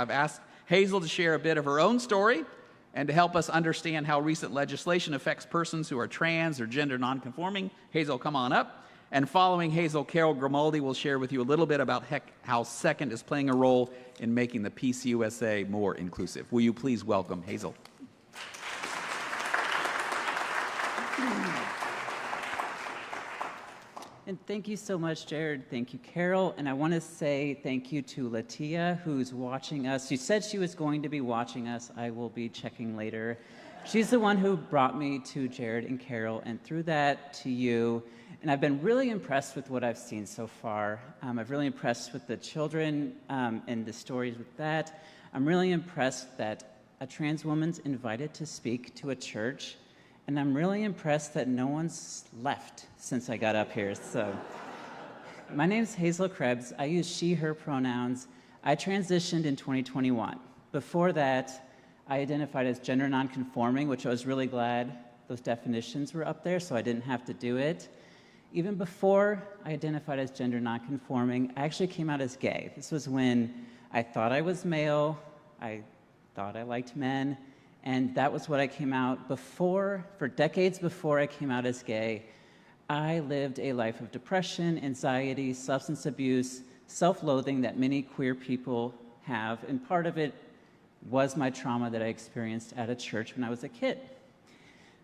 I've asked Hazel to share a bit of her own story and to help us understand how recent legislation affects persons who are trans or gender nonconforming. Hazel, come on up. And following Hazel, Carol Grimaldi will share with you a little bit about how Second is playing a role in making the PCUSA more inclusive. Will you please welcome Hazel? And thank you so much, Jared. Thank you, Carol. And I want to say thank you to Latia, who's watching us. She said she was going to be watching us. I will be checking later. She's the one who brought me to Jared and Carol, and through that to you. And I've been really impressed with what I've seen so far. I've really impressed with the children and the stories with that. I'm really impressed that a trans woman's invited to speak to a church. And I'm really impressed that no one's left since I got up here. So, my name's Hazel Krebs. I use she, her pronouns. I transitioned in 2021. Before that, I identified as gender nonconforming, which I was really glad those definitions were up there so I didn't have to do it. Even before I identified as gender nonconforming, I actually came out as gay. This was when I thought I was male, I thought I liked men, and that was what I came out before. For decades before I came out as gay, I lived a life of depression, anxiety, substance abuse, self-loathing that many queer people have, and part of it was my trauma that I experienced at a church when I was a kid.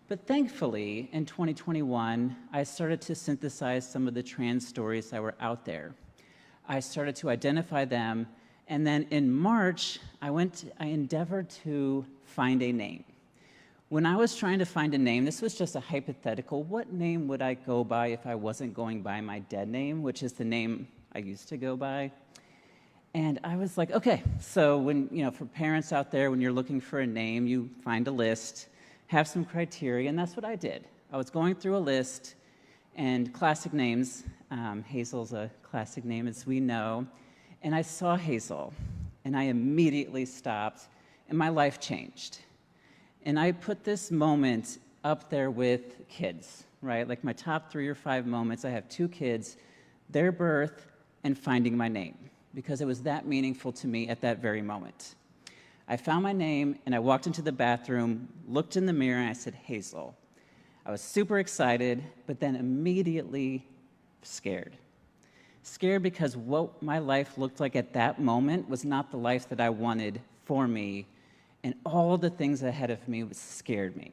But thankfully, in 2021, I started to synthesize some of the trans stories that were out there. I started to identify them, and then in March, I endeavored to find a name. When I was trying to find a name, this was just a hypothetical. What name would I go by if I wasn't going by my dead name, which is the name I used to go by? And I was like, okay, so when, for parents out there, when you're looking for a name, you find a list, have some criteria, and that's what I did. I was going through a list, and classic names, Hazel's a classic name, as we know, and I saw Hazel, and I immediately stopped, and my life changed. And I put this moment up there with kids, right? Like my top 3 or 5 moments. I have 2 kids, their birth, and finding my name, because it was that meaningful to me at that very moment. I found my name, and I walked into the bathroom, looked in the mirror, and I said, Hazel. I was super excited, but then immediately scared. Scared because what my life looked like at that moment was not the life that I wanted for me, and all the things ahead of me scared me.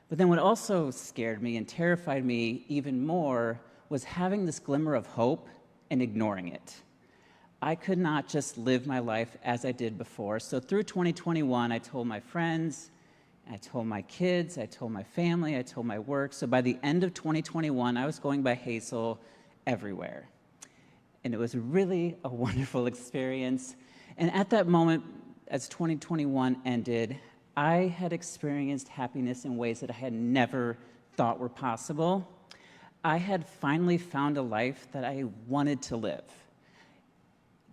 But then what also scared me and terrified me even more was having this glimmer of hope and ignoring it. I could not just live my life as I did before. So through 2021, I told my friends, I told my kids, I told my family, I told my work. So by the end of 2021, I was going by Hazel everywhere. And it was really a wonderful experience. And at that moment, as 2021 ended, I had experienced happiness in ways that I had never thought were possible. I had finally found a life that I wanted to live.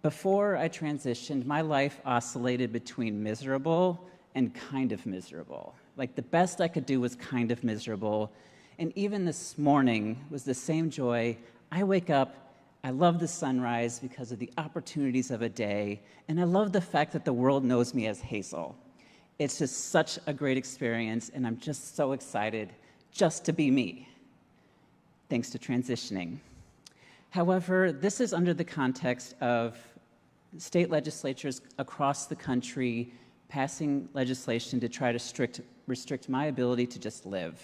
Before I transitioned, my life oscillated between miserable and kind of miserable. Like the best I could do was kind of miserable. And even this morning was the same joy. I wake up, I love the sunrise because of the opportunities of a day, and I love the fact that the world knows me as Hazel. It's just such a great experience, and I'm just so excited just to be me, thanks to transitioning. However, this is under the context of state legislatures across the country passing legislation to try to restrict my ability to just live.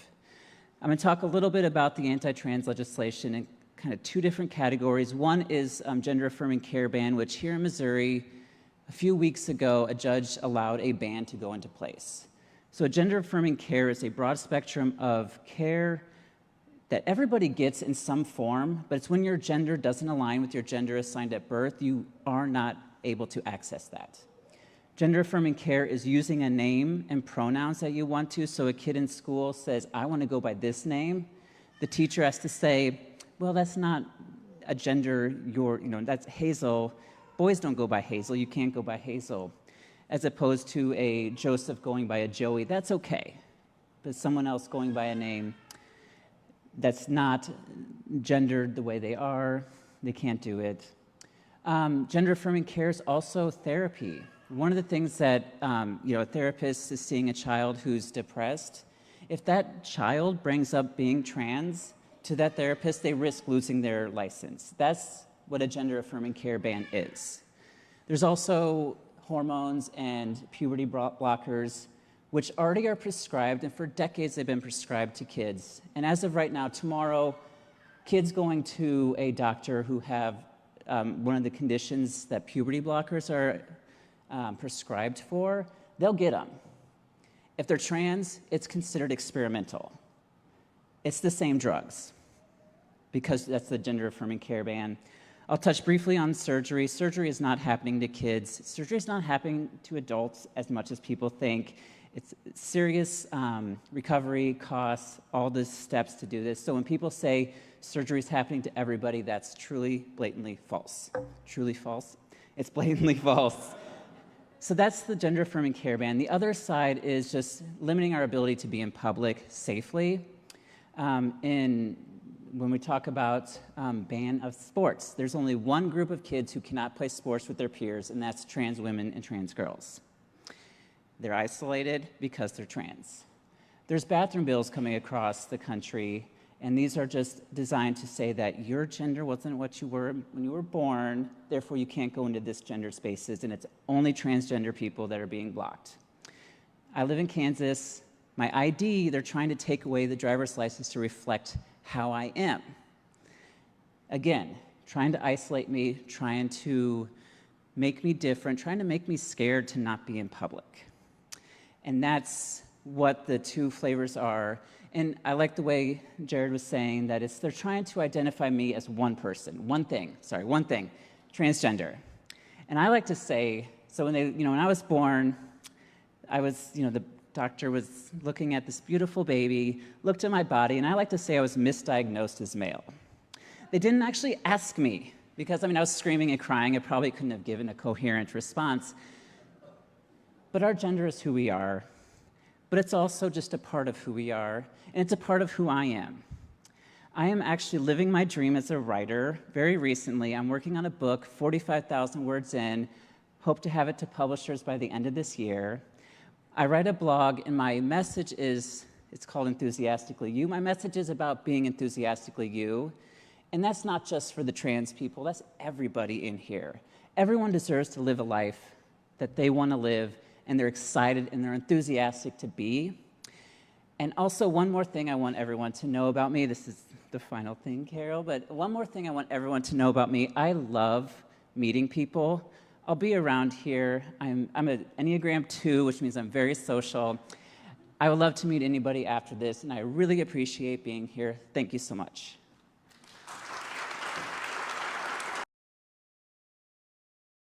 I'm going to talk a little bit about the anti-trans legislation in kind of 2 different categories. One is gender-affirming care ban, which here in Missouri, a few weeks ago, a judge allowed a ban to go into place. So gender-affirming care is a broad spectrum of care that everybody gets in some form, but it's when your gender doesn't align with your gender assigned at birth, you are not able to access that. Gender-affirming care is using a name and pronouns that you want to, so a kid in school says, I want to go by this name. The teacher has to say, well, that's not a gender, that's Hazel. Boys don't go by Hazel, you can't go by Hazel. As opposed to a Joseph going by a Joey, that's okay. But someone else going by a name that's not gendered the way they are, they can't do it. Gender-affirming care is also therapy, one of the things that a therapist is seeing a child who's depressed, if that child brings up being trans to that therapist, they risk losing their license. That's what a gender-affirming care ban is. There's also hormones and puberty blockers, which already are prescribed, and for decades they've been prescribed to kids. And as of right now, tomorrow, kids going to a doctor who have one of the conditions that puberty blockers are prescribed for, they'll get them. If they're trans, it's considered experimental. It's the same drugs, because that's the gender-affirming care ban. I'll touch briefly on surgery. Surgery is not happening to kids. Surgery is not happening to adults as much as people think. It's serious recovery, costs, all the steps to do this. So when people say surgery is happening to everybody, that's truly, blatantly false. Truly false? It's blatantly false. So that's the gender-affirming care ban. The other side is just limiting our ability to be in public safely. When we talk about ban of sports, there's only one group of kids who cannot play sports with their peers, and that's trans women and trans girls. They're isolated because they're trans. There's bathroom bills coming across the country, and these are just designed to say that your gender wasn't what you were when you were born, therefore you can't go into this gender spaces, and it's only transgender people that are being blocked. I live in Kansas. My ID, they're trying to take away the driver's license to reflect how I am. Again, trying to isolate me, trying to make me different, trying to make me scared to not be in public. And that's what the two flavors are. And I like the way Jared was saying that they're trying to identify me as one person, one thing, transgender. And I like to say, so when I was born, the doctor was looking at this beautiful baby, looked at my body, and I like to say I was misdiagnosed as male. They didn't actually ask me, because I was screaming and crying. I probably couldn't have given a coherent response. But our gender is who we are, but it's also just a part of who we are, and it's a part of who I am. I am actually living my dream as a writer. Very recently, I'm working on a book, 45,000 words in, hope to have it to publishers by the end of this year. I write a blog, and my message it's called Enthusiastically-you. My message is about being enthusiastically you, and that's not just for the trans people, that's everybody in here. Everyone deserves to live a life that they want to live, and they're excited and they're enthusiastic to be. And also, one more thing I want everyone to know about me. This is the final thing, Carol, but one more thing I want everyone to know about me. I love meeting people. I'll be around here. I'm an Enneagram 2, which means I'm very social. I would love to meet anybody after this, and I really appreciate being here. Thank you so much.